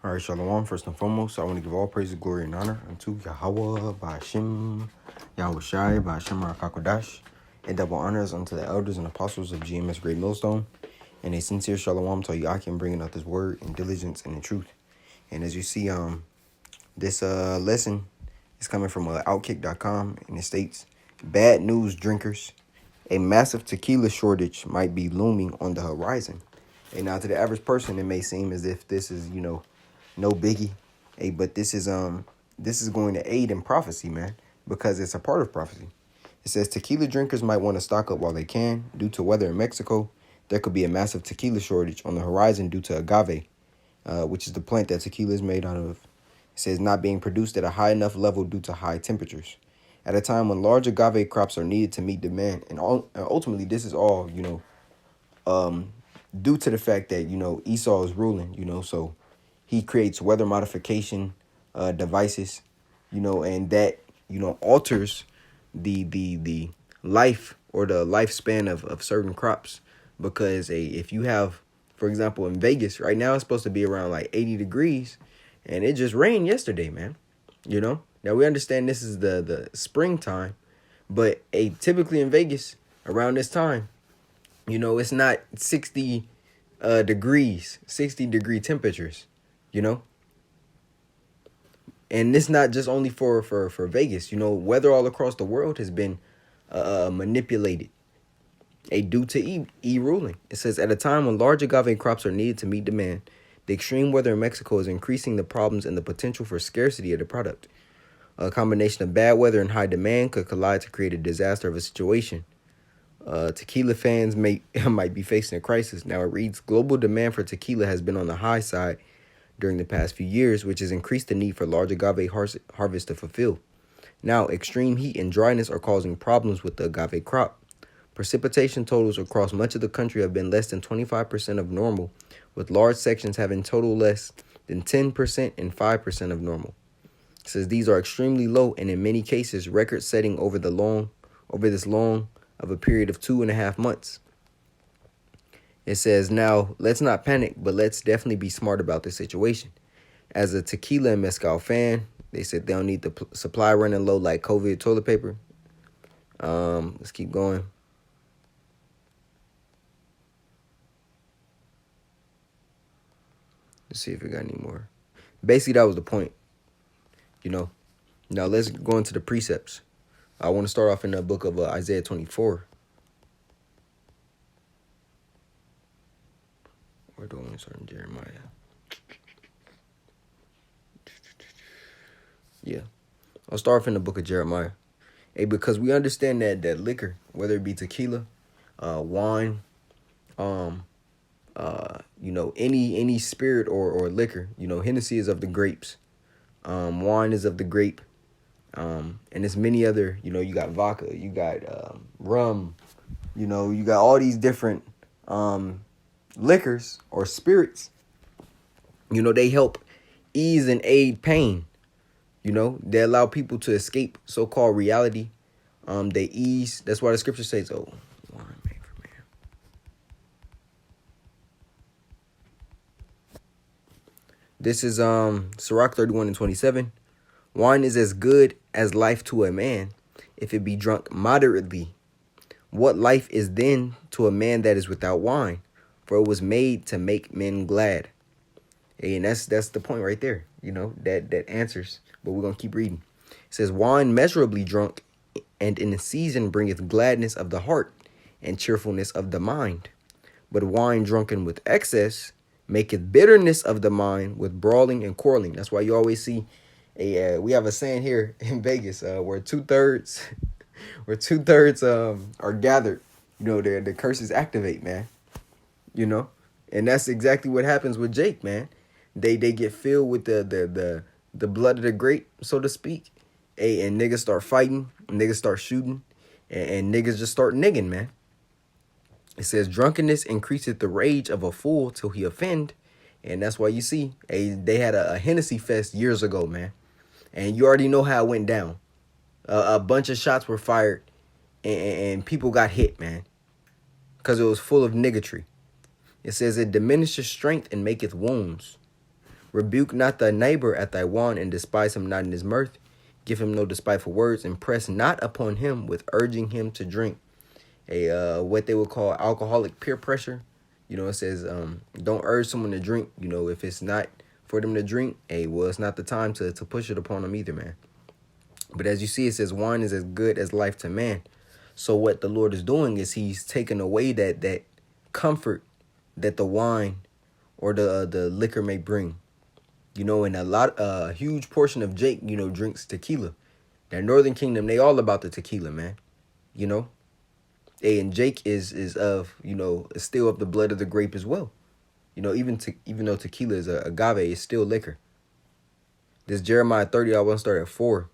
All right, Shalom. First and foremost, I want to give all praise, glory, and honor unto Yahweh, Ba'ashim, Yahweh Shai, Ba'ashim Rakakodash, and double honors unto the elders and apostles of GMS Great Millstone, and a sincere Shalom to Yakim bringing out this word in diligence and in truth. And as you see, this lesson is coming from Outkick.com, and it states, "Bad news, drinkers. A massive tequila shortage might be looming on the horizon." And now, to the average person, it may seem as if this is, no biggie. Hey, but this is going to aid in prophecy, man, because it's a part of prophecy. It says tequila drinkers might want to stock up while they can. Due to weather in Mexico, there could be a massive tequila shortage on the horizon due to agave, which is the plant that tequila is made out of. It says not being produced at a high enough level due to high temperatures. At a time when large agave crops are needed to meet demand, and ultimately this is all, due to the fact that, Esau is ruling, so he creates weather modification devices, and that, alters the life or the lifespan of certain crops. Because if you have, for example, in Vegas right now, it's supposed to be around like 80 degrees, and it just rained yesterday, man. Now we understand this is the springtime, but typically in Vegas around this time, it's not 60 degrees, 60-degree temperatures, and it's not just only for Vegas. Weather all across the world has been manipulated due to ruling. It says, at a time when large agave crops are needed to meet demand, the extreme weather in Mexico is increasing the problems and the potential for scarcity of the product. A combination of bad weather and high demand could collide to create a disaster of a situation. Tequila fans might be facing a crisis. Now it reads, global demand for tequila has been on the high side during the past few years, which has increased the need for large agave harvest to fulfill. Now, extreme heat and dryness are causing problems with the agave crop. Precipitation totals across much of the country have been less than 25% of normal, with large sections having total less than 10% and 5% of normal. It says these are extremely low and in many cases record-setting over this long of a period of 2.5 months. It says, now, let's not panic, but let's definitely be smart about this situation. As a tequila and mezcal fan, they said they don't need the supply running low like COVID toilet paper. Let's keep going. Let's see if we got any more. Basically, that was the point. Now let's go into the precepts. I want to start off in the book of Isaiah 24. Where do I want to start in Jeremiah? Yeah. I'll start off in the book of Jeremiah. Because we understand that liquor, whether it be tequila, wine, any spirit or liquor, Hennessy is of the grapes. Wine is of the grape. And there's many other, you got vodka, you got rum, you got all these different liquors or spirits. They help ease and aid pain. They allow people to escape so-called reality. They ease. That's why the scripture says, "Oh, wine made for man." This is Sirach 31:27. Wine is as good as life to a man, if it be drunk moderately. What life is then to a man that is without wine? For it was made to make men glad. And that's the point right there. That answers. But we're going to keep reading. It says, wine measurably drunk and in a season bringeth gladness of the heart and cheerfulness of the mind. But wine drunken with excess maketh bitterness of the mind with brawling and quarreling. That's why you always see we have a saying here in Vegas where two-thirds are gathered. The curses activate, man. And that's exactly what happens with Jake, man. They get filled with the blood of the grape, so to speak. And niggas start fighting, niggas start shooting, and niggas just start nigging, man. It says, drunkenness increaseth the rage of a fool till he offend. And that's why you see, they had a Hennessy fest years ago, man. And you already know how it went down. A bunch of shots were fired, and people got hit, man. Because it was full of niggatry. It says, it diminishes strength and maketh wounds. Rebuke not thy neighbor at thy wine, and despise him not in his mirth. Give him no despiteful words, and press not upon him with urging him to drink. What they would call alcoholic peer pressure. It says don't urge someone to drink. If it's not for them to drink, well, it's not the time to push it upon them either, man. But as you see, it says wine is as good as life to man. So what the Lord is doing is he's taking away that comfort that the wine or the liquor may bring. And a huge portion of Jake, drinks tequila. That Northern Kingdom, they all about the tequila, man. And Jake is of, is still of the blood of the grape as well. Even though tequila is a agave, it's still liquor. This Jeremiah 30, I want to start at 4.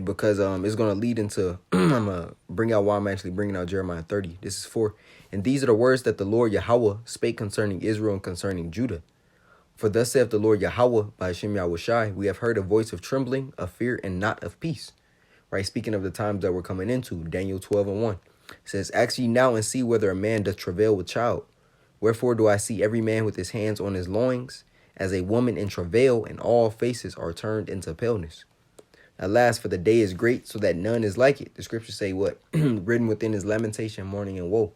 Because it's going to lead into, I'm going to bring out why I'm actually bringing out Jeremiah 30. This is 4. And these are the words that the Lord Yahweh spake concerning Israel and concerning Judah. For thus saith the Lord Yahweh by Hashem Yahushai, we have heard a voice of trembling, of fear, and not of peace. Right, speaking of the times that we're coming into, Daniel 12:1. It says, ask ye now and see whether a man doth travail with child. Wherefore do I see every man with his hands on his loins, as a woman in travail, and all faces are turned into paleness. Alas, for the day is great, so that none is like it. The scriptures say what? Written within is lamentation, mourning, and woe.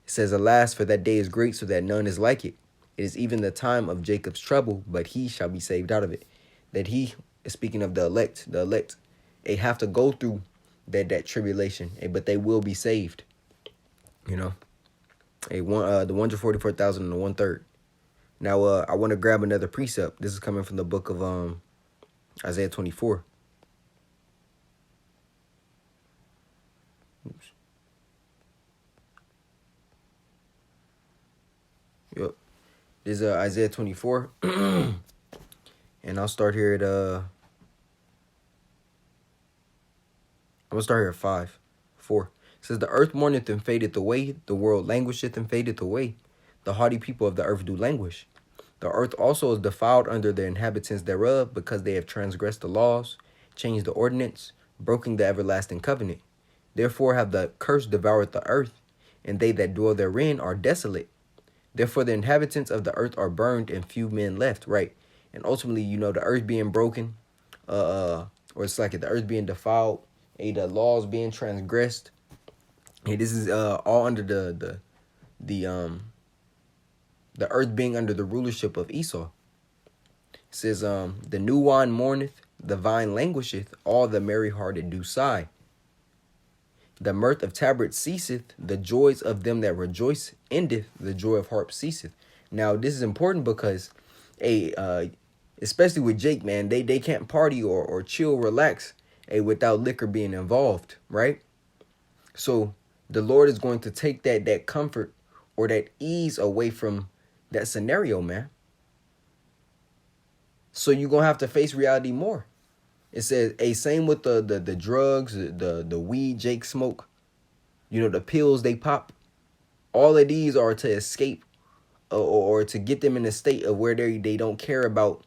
It says, alas, for that day is great, so that none is like it. It is even the time of Jacob's trouble, but he shall be saved out of it. That he, speaking of the elect, they have to go through that tribulation, but they will be saved. The 144,000 and the 1/3. Now, I want to grab another precept. This is coming from the book of Isaiah 24. Oops. Yep. This is Isaiah 24. And I'll start here at I'm going to start here at 4. It says, the earth mourneth and fadeth away, the world languisheth and fadeth away. The haughty people of the earth do languish. The earth also is defiled under the inhabitants thereof, because they have transgressed the laws, changed the ordinance, broken the everlasting covenant. Therefore have the curse devoured the earth, and they that dwell therein are desolate. Therefore the inhabitants of the earth are burned, and few men left. Right. And ultimately, the earth being broken, or it's like the earth being defiled, the laws being transgressed. This is all under the earth being under the rulership of Esau. It says, the new wine mourneth, the vine languisheth, all the merry-hearted do sigh. The mirth of tabrets ceaseth, the joys of them that rejoice endeth, the joy of harp ceaseth. Now, this is important because, especially with Jake, man, they can't party or chill, relax, without liquor being involved, right? So the Lord is going to take that comfort or that ease away from that scenario, man. So you're going to have to face reality more. It says, same with the drugs, the weed Jake smoke, the pills they pop. All of these are to escape or to get them in a state of where they don't care about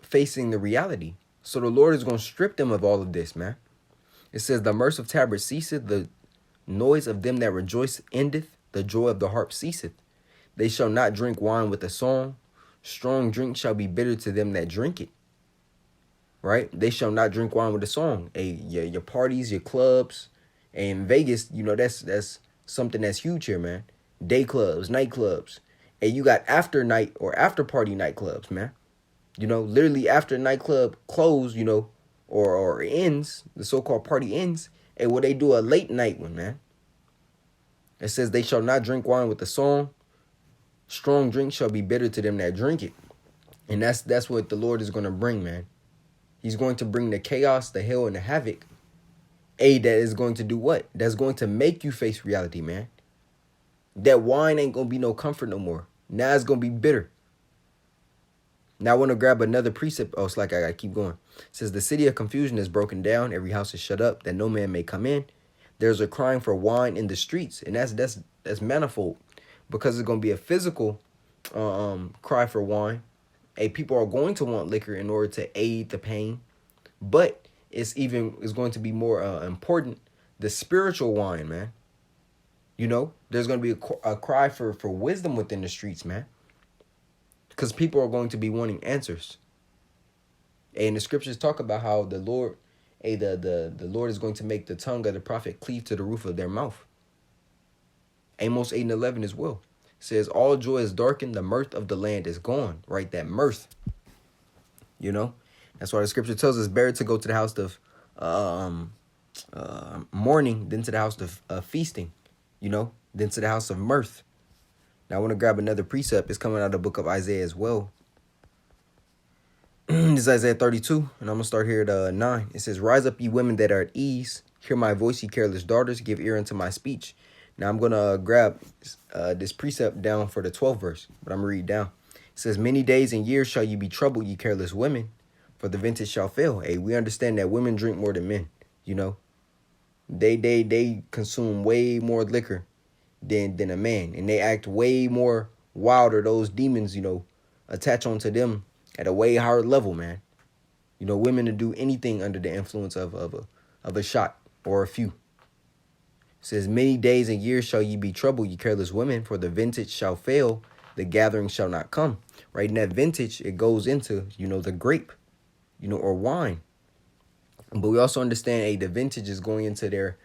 facing the reality. So the Lord is going to strip them of all of this, man. It says, the mirth of tabrets ceaseth, the noise of them that rejoice endeth, the joy of the harp ceaseth. They shall not drink wine with a song. Strong drink shall be bitter to them that drink it. Right? They shall not drink wine with a song. Your parties, your clubs. And in Vegas, that's something that's huge here, man. Day clubs, nightclubs. And you got after night or after party nightclubs, man. Literally after nightclub close, or ends, the so-called party ends, and they do a late night one, man. It says, they shall not drink wine with a song. Strong drink shall be bitter to them that drink it. And that's what the Lord is going to bring, man. He's going to bring the chaos, the hell, and the havoc. That is going to do what? That's going to make you face reality, man. That wine ain't going to be no comfort no more. Now it's going to be bitter. Now I want to grab another precept. Oh, it's like I got to keep going. It says, the city of confusion is broken down. Every house is shut up, that no man may come in. There's a crying for wine in the streets. And that's manifold. Because it's going to be a physical cry for wine. People are going to want liquor in order to aid the pain. But it's going to be more important, the spiritual wine, man. There's going to be a cry for wisdom within the streets, man. because people are going to be wanting answers. And the scriptures talk about how the Lord, the Lord is going to make the tongue of the prophet cleave to the roof of their mouth. Amos 8:11 as well. It says, all joy is darkened, the mirth of the land is gone. Right? That mirth. You know? That's why the scripture tells us better to go to the house of mourning than to the house of feasting. You know? Than to the house of mirth. Now I want to grab another precept. It's coming out of the book of Isaiah as well. This is Isaiah 32, and I'm going to start here at 9. It says, rise up, ye women that are at ease. Hear my voice, ye careless daughters. Give ear unto my speech. Now I'm going to grab this precept down for the 12th verse, but I'm going to read down. It says, many days and years shall ye be troubled, ye careless women, for the vintage shall fail. Hey, we understand that women drink more than men, you know. They consume way more liquor than a man, and they act way more wilder. Those demons, you know, attach onto them at a way higher level, man. You know, women to do anything under the influence of a shot or a few. It says, many days and years shall ye be troubled, ye careless women, for the vintage shall fail, the gathering shall not come. Right? In that vintage, it goes into, you know, the grape, you know, or wine. But we also understand, hey, the vintage is going into their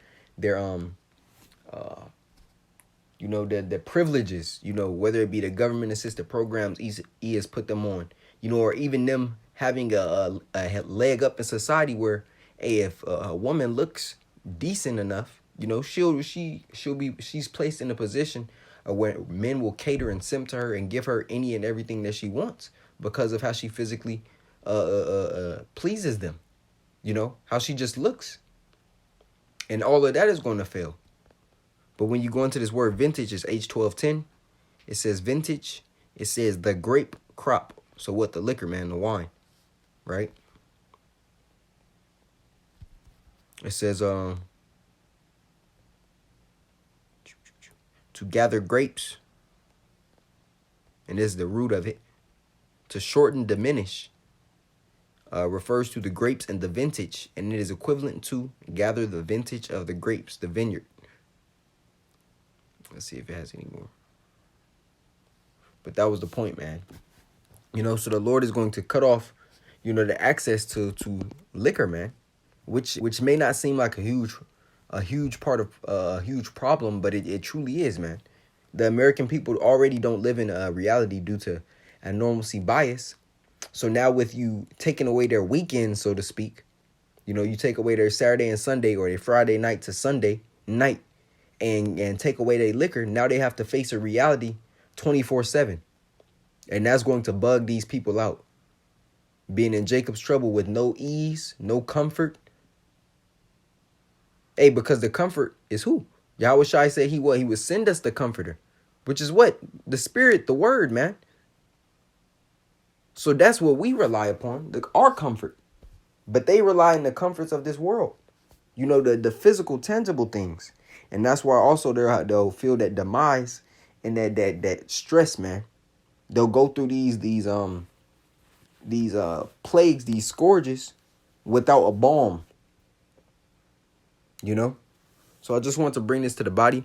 you know, the privileges, you know, whether it be the government assisted programs he has put them on, you know, or even them having a leg up in society where, hey, if a woman looks decent enough, you know, she's placed in a position where men will cater and simp to her and give her any and everything that she wants because of how she physically pleases them, you know, how she just looks. And all of that is going to fail. But when you go into this word vintage, it's H1210. It says vintage. It says the grape crop. So what? The liquor, man, the wine, right? It says to gather grapes, and this is the root of it. To shorten, diminish, refers to the grapes and the vintage, and it is equivalent to gather the vintage of the grapes, the vineyard. Let's see if it has any more. But that was the point, man. You know, so the Lord is going to cut off, you know, the access to liquor, man, which may not seem like a huge part of a huge problem, but it truly is, man. The American people already don't live in a reality due to a normalcy bias. So now with you taking away their weekend, so to speak, you know, you take away their Saturday and Sunday or their Friday night to Sunday night and take away their liquor, now they have to face a reality 24/7. And that's going to bug these people out. Being in Jacob's trouble with no ease, no comfort. Hey, because the comfort is who? Yahweh Shai said he would send us the comforter, which is what? The spirit, the word, man. So that's what we rely upon, our comfort. But they rely on the comforts of this world. You know, the physical, tangible things. And that's why also they'll feel that demise and that stress, man. They'll go through these plagues, these scourges without a balm. You know? So I just want to bring this to the body.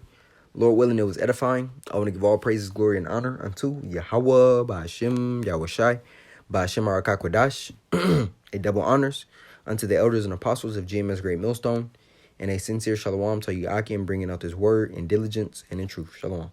Lord willing, it was edifying. I want to give all praises, glory, and honor unto Yahweh, Ba'ashem, Yahweh Shai, Ba'ashem Arakakwadash. A double honors unto the elders and apostles of GMS Great Millstone, and a sincere shalom to you, Akim, bringing out this word in diligence and in truth. Shalom.